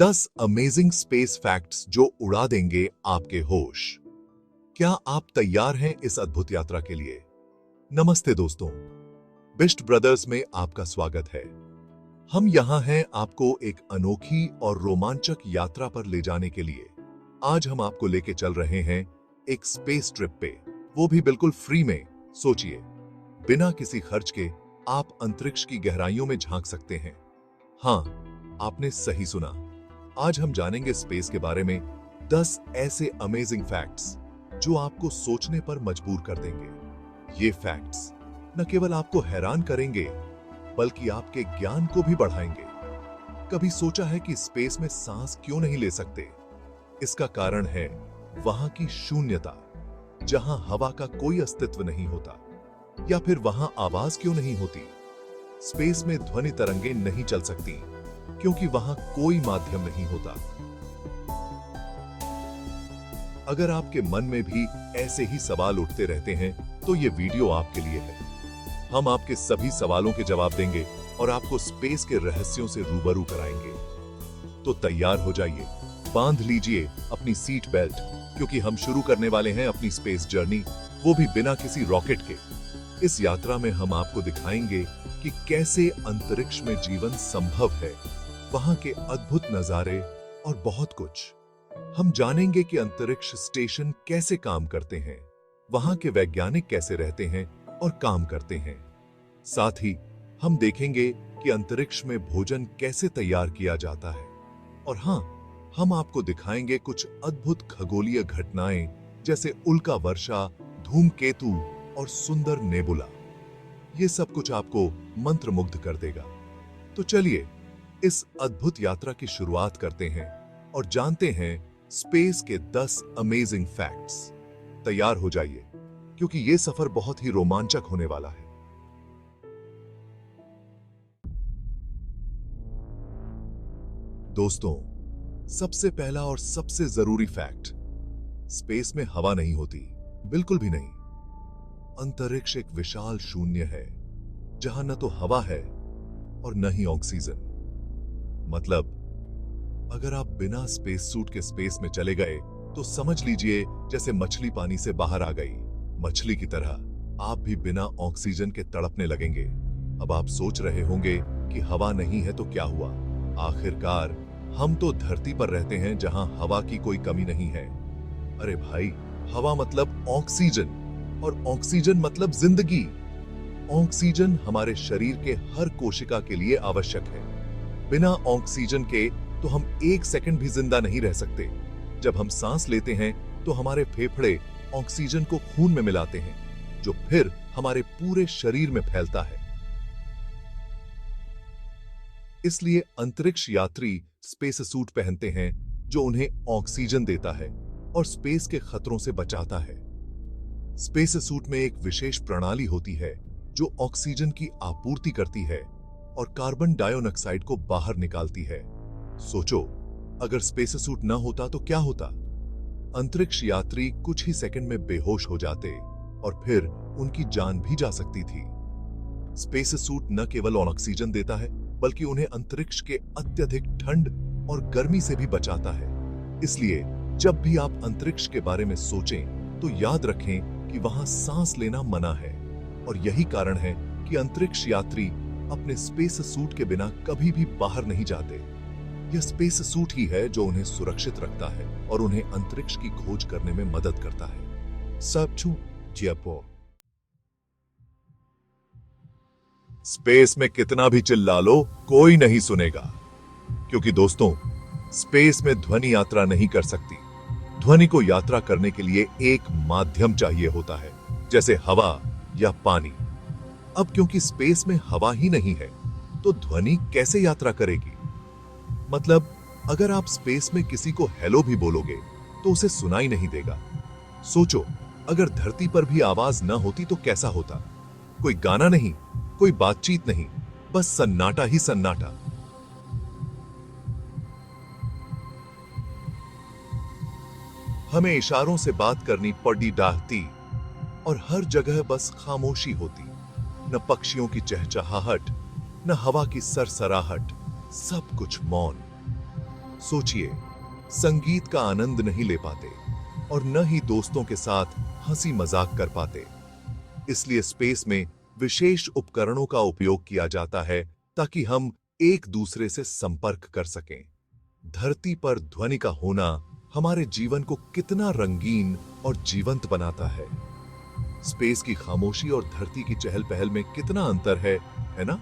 10 amazing space facts जो उड़ा देंगे आपके होश। क्या आप तैयार हैं इस अद्भुत यात्रा के लिए? नमस्ते दोस्तों, बिस्ट ब्रदर्स में आपका स्वागत है। हम यहां हैं आपको एक अनोखी और रोमांचक यात्रा पर ले जाने के लिए। आज हम आपको लेके चल रहे हैं एक स्पेस ट्रिप पे, वो भी बिल्कुल फ्री में। सोचिए, बिना किसी खर्च के आप अंतरिक्ष की गहराइयों में झांक सकते हैं। हाँ, आपने सही सुना। आज हम जानेंगे स्पेस के बारे में 10 ऐसे अमेजिंग फैक्ट्स जो आपको सोचने पर मजबूर कर देंगे। ये फैक्ट्स न केवल आपको हैरान करेंगे, बल्कि आपके ज्ञान को भी बढ़ाएंगे। कभी सोचा है कि स्पेस में सांस क्यों नहीं ले सकते? इसका कारण है वहां की शून्यता, जहां हवा का कोई अस्तित्व नहीं होता। या फिर वहां आवाज क्यों नहीं होती? स्पेस में ध्वनि तरंगें नहीं चल सकती क्योंकि वहां कोई माध्यम नहीं होता। अगर आपके मन में भी ऐसे ही सवाल उठते रहते हैं, तो ये वीडियो आपके लिए है। हम आपके सभी सवालों के जवाब देंगे और आपको स्पेस के रहस्यों से रूबरू कराएंगे। तो तैयार हो जाइए, बांध लीजिए अपनी सीट बेल्ट, क्योंकि हम शुरू करने वाले हैं अपनी स्पेस जर्नी, वो भी बिना किसी रॉकेट के। इस यात्रा में हम आपको दिखाएंगे कि कैसे अंतरिक्ष में जीवन संभव है, वहां के अद्भुत नजारे और बहुत कुछ। हम जानेंगे कि अंतरिक्ष स्टेशन कैसे काम करते हैं, वहां के वैज्ञानिक कैसे रहते हैं और काम करते हैं। साथ ही हम देखेंगे कि अंतरिक्ष में भोजन कैसे तैयार किया जाता है। और हां, हम आपको दिखाएंगे कुछ अद्भुत खगोलीय घटनाएं, जैसे उल्का वर्षा, धूमकेतु और सुंदर नेबुला। ये सब कुछ आपको मंत्रमुग्ध कर देगा। तो चलिए इस अद्भुत यात्रा की शुरुआत करते हैं और जानते हैं स्पेस के 10 अमेजिंग फैक्ट्स। तैयार हो जाइए, क्योंकि यह सफर बहुत ही रोमांचक होने वाला है। दोस्तों, सबसे पहला और सबसे जरूरी फैक्ट, स्पेस में हवा नहीं होती, बिल्कुल भी नहीं। अंतरिक्ष एक विशाल शून्य है, जहां न तो हवा है और न ही ऑक्सीजन। मतलब, अगर आप बिना स्पेस सूट के स्पेस में चले गए, तो समझ लीजिए जैसे मछली पानी से बाहर आ गई। मछली की तरह आप भी बिना ऑक्सीजन के तड़पने लगेंगे। अब आप सोच रहे होंगे कि हवा नहीं है तो क्या हुआ? आखिरकार हम तो धरती पर रहते हैं, जहां हवा की कोई कमी नहीं है। अरे भाई, हवा मतलब ऑक्सीजन, और ऑक्सीजन मतलब जिंदगी। ऑक्सीजन हमारे शरीर के हर कोशिका के लिए आवश्यक है। बिना ऑक्सीजन के तो हम एक सेकंड भी जिंदा नहीं रह सकते। जब हम सांस लेते हैं, तो हमारे फेफड़े ऑक्सीजन को खून में मिलाते हैं, जो फिर हमारे पूरे शरीर में फैलता है। इसलिए अंतरिक्ष यात्री स्पेस सूट पहनते हैं, जो उन्हें ऑक्सीजन देता है और स्पेस के खतरों से बचाता है। स्पेस सूट में एक विशेष प्रणाली होती है जो ऑक्सीजन की आपूर्ति करती है और कार्बन डाइऑक्साइड को बाहर निकालती है। सोचो, अगर स्पेस सूट न होता तो क्या होता? अंतरिक्ष यात्री कुछ ही सेकंड में बेहोश हो जाते और फिर उनकी जान भी जा सकती थी। स्पेस सूट न केवल ऑक्सीजन देता है, बल्कि उन्हें अंतरिक्ष के अत्यधिक ठंड और गर्मी से भी बचाता है। इसलिए जब भी आप अंतरिक्ष के बारे में सोचें, तो याद रखें कि वहां सांस लेना मना है। और यही कारण है कि अंतरिक्ष यात्री अपने स्पेस सूट के बिना कभी भी बाहर नहीं जाते। यह स्पेस सूट ही है जो उन्हें सुरक्षित रखता है और उन्हें अंतरिक्ष की खोज करने में मदद करता है। सबचू जियापो। स्पेस में कितना भी चिल्ला लो, कोई नहीं सुनेगा, क्योंकि दोस्तों, स्पेस में ध्वनि यात्रा नहीं कर सकती। ध्वनि को यात्रा करने के लिए एक माध्यम चाहिए होता है, जैसे हवा या पानी। अब क्योंकि स्पेस में हवा ही नहीं है, तो ध्वनि कैसे यात्रा करेगी? मतलब, अगर आप स्पेस में किसी को हेलो भी बोलोगे, तो उसे सुनाई नहीं देगा। सोचो, अगर धरती पर भी आवाज न होती तो कैसा होता? कोई गाना नहीं, कोई बातचीत नहीं, बस सन्नाटा ही सन्नाटा। हमें इशारों से बात करनी पड़ी डाहती, और हर जगह बस खामोशी होती। न पक्षियों की चहचहाहट, न हवा की सरसराहट, सब कुछ मौन। सोचिए, संगीत का आनंद नहीं ले पाते और न ही दोस्तों के साथ हंसी मजाक कर पाते। इसलिए स्पेस में विशेष उपकरणों का उपयोग किया जाता है ताकि हम एक दूसरे से संपर्क कर सकें। धरती पर ध्वनि का होना हमारे जीवन को कितना रंगीन और जीवंत बनाता है। स्पेस की खामोशी और धरती की चहल पहल में कितना अंतर है ना?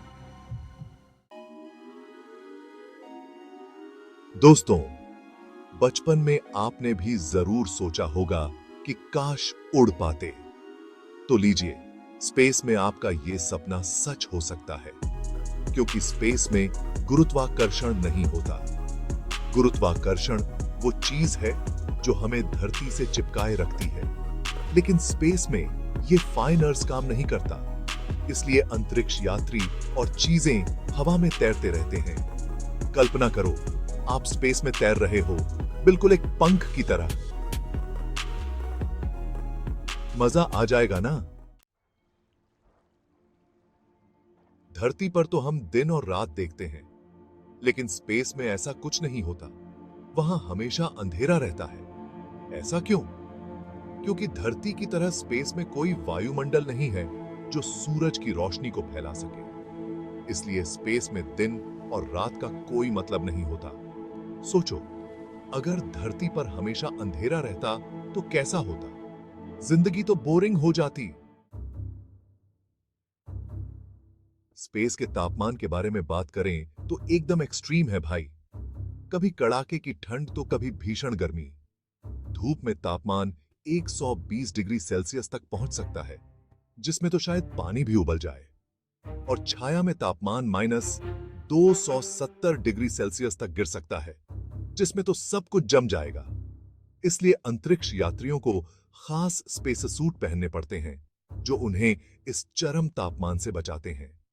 दोस्तों, बचपन में आपने भी जरूर सोचा होगा कि काश उड़ पाते। तो लीजिए, स्पेस में आपका यह सपना सच हो सकता है, क्योंकि स्पेस में गुरुत्वाकर्षण नहीं होता। गुरुत्वाकर्षण वो चीज है जो हमें धरती से चिपकाए रखती है, लेकिन स्पेस में ये फाइन अर्थ काम नहीं करता। इसलिए अंतरिक्ष यात्री और चीजें हवा में तैरते रहते हैं। कल्पना करो, आप स्पेस में तैर रहे हो, बिल्कुल एक पंख की तरह। मजा आ जाएगा ना? धरती पर तो हम दिन और रात देखते हैं, लेकिन स्पेस में ऐसा कुछ नहीं होता। वहां हमेशा अंधेरा रहता है। ऐसा क्यों? क्योंकि धरती की तरह स्पेस में कोई वायुमंडल नहीं है जो सूरज की रोशनी को फैला सके। इसलिए स्पेस में दिन और रात का कोई मतलब नहीं होता। सोचो, अगर धरती पर हमेशा अंधेरा रहता तो कैसा होता? जिंदगी तो बोरिंग हो जाती। स्पेस के तापमान के बारे में बात करें तो एकदम एक्सट्रीम है भाई। कभी कड़ाके की ठंड तो कभी भीषण गर्मी। धूप में तापमान 120 डिग्री सेल्सियस तक पहुंच सकता है, जिसमें तो शायद पानी भी उबल जाए। और छाया में तापमान -270 डिग्री सेल्सियस तक गिर सकता है, जिसमें तो सब कुछ जम जाएगा। इसलिए अंतरिक्ष यात्रियों को खास स्पेस सूट पहनने पड़ते हैं, जो उन्हें इस चरम तापमान से बचाते हैं।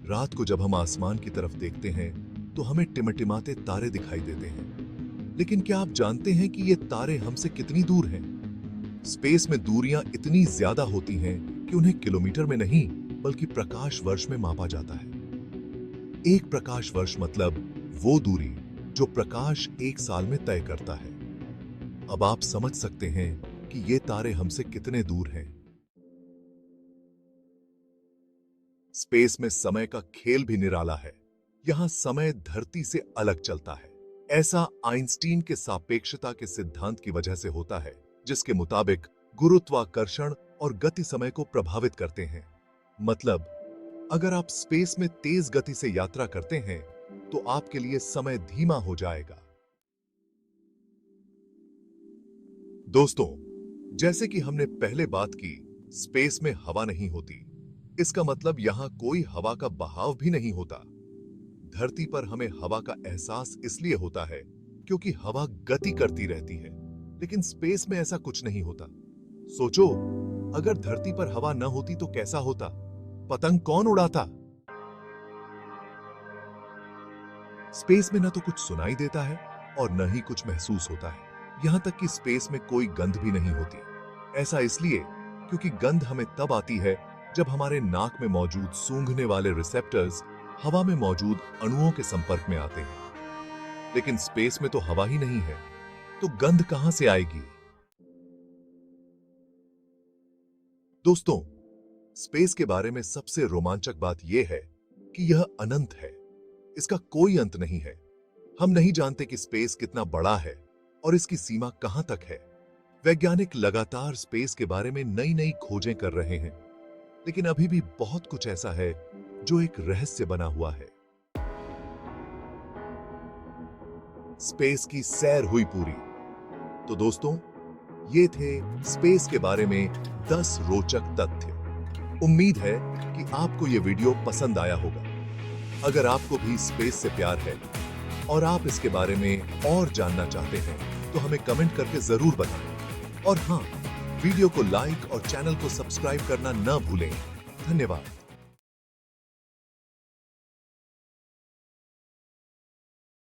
रात को जब हम आसमान की तरफ देखते हैं तो हमें टिमटिमाते तारे दिखाई देते हैं। लेकिन क्या आप जानते हैं कि ये तारे हमसे कितनी दूर हैं? स्पेस में दूरियां इतनी ज्यादा होती हैं कि उन्हें किलोमीटर में नहीं बल्कि प्रकाश वर्ष में मापा जाता है। एक प्रकाश वर्ष मतलब वो दूरी जो प्रकाश एक साल में तय करता है। अब आप समझ सकते हैं कि ये तारे हमसे कितने दूर हैं। स्पेस में समय का खेल भी निराला है। यहां समय धरती से अलग चलता है। ऐसा आइंस्टीन के सापेक्षता के सिद्धांत की वजह से होता है, जिसके मुताबिक गुरुत्वाकर्षण और गति समय को प्रभावित करते हैं। मतलब, अगर आप स्पेस में तेज गति से यात्रा करते हैं तो आपके लिए समय धीमा हो जाएगा। दोस्तों, जैसे कि हमने पहले बात की, स्पेस में हवा नहीं होती। इसका मतलब यहां कोई हवा का बहाव भी नहीं होता। धरती पर हमें हवा का एहसास इसलिए होता है क्योंकि हवा गति करती रहती है, लेकिन स्पेस में ऐसा कुछ नहीं होता। सोचो, अगर धरती पर हवा न होती तो कैसा होता? पतंग कौन उड़ाता? स्पेस में न तो कुछ सुनाई देता है और न ही कुछ महसूस होता है। यहां तक कि स्पेस में कोई गंध भी नहीं होती। ऐसा इसलिए क्योंकि गंध हमें तब आती है जब हमारे नाक में मौजूद सूंघने वाले रिसेप्टर्स हवा में मौजूद अणुओं के संपर्क में आते हैं। लेकिन स्पेस में तो हवा ही नहीं है, तो गंध कहां से आएगी? दोस्तों, स्पेस के बारे में सबसे रोमांचक बात यह है कि यह अनंत है। इसका कोई अंत नहीं है। हम नहीं जानते कि स्पेस कितना बड़ा है और इसकी सीमा कहां तक है। वैज्ञानिक लगातार स्पेस के बारे में नई नई खोजें कर रहे हैं, लेकिन अभी भी बहुत कुछ ऐसा है जो एक रहस्य बना हुआ है। स्पेस की सैर हुई पूरी। तो दोस्तों, ये थे स्पेस के बारे में 10 रोचक तथ्य। उम्मीद है कि आपको ये वीडियो पसंद आया होगा। अगर आपको भी स्पेस से प्यार है और आप इसके बारे में और जानना चाहते हैं तो हमें कमेंट करके जरूर बताएं। और हां, वीडियो को लाइक और चैनल को सब्सक्राइब करना न भूलें। धन्यवाद।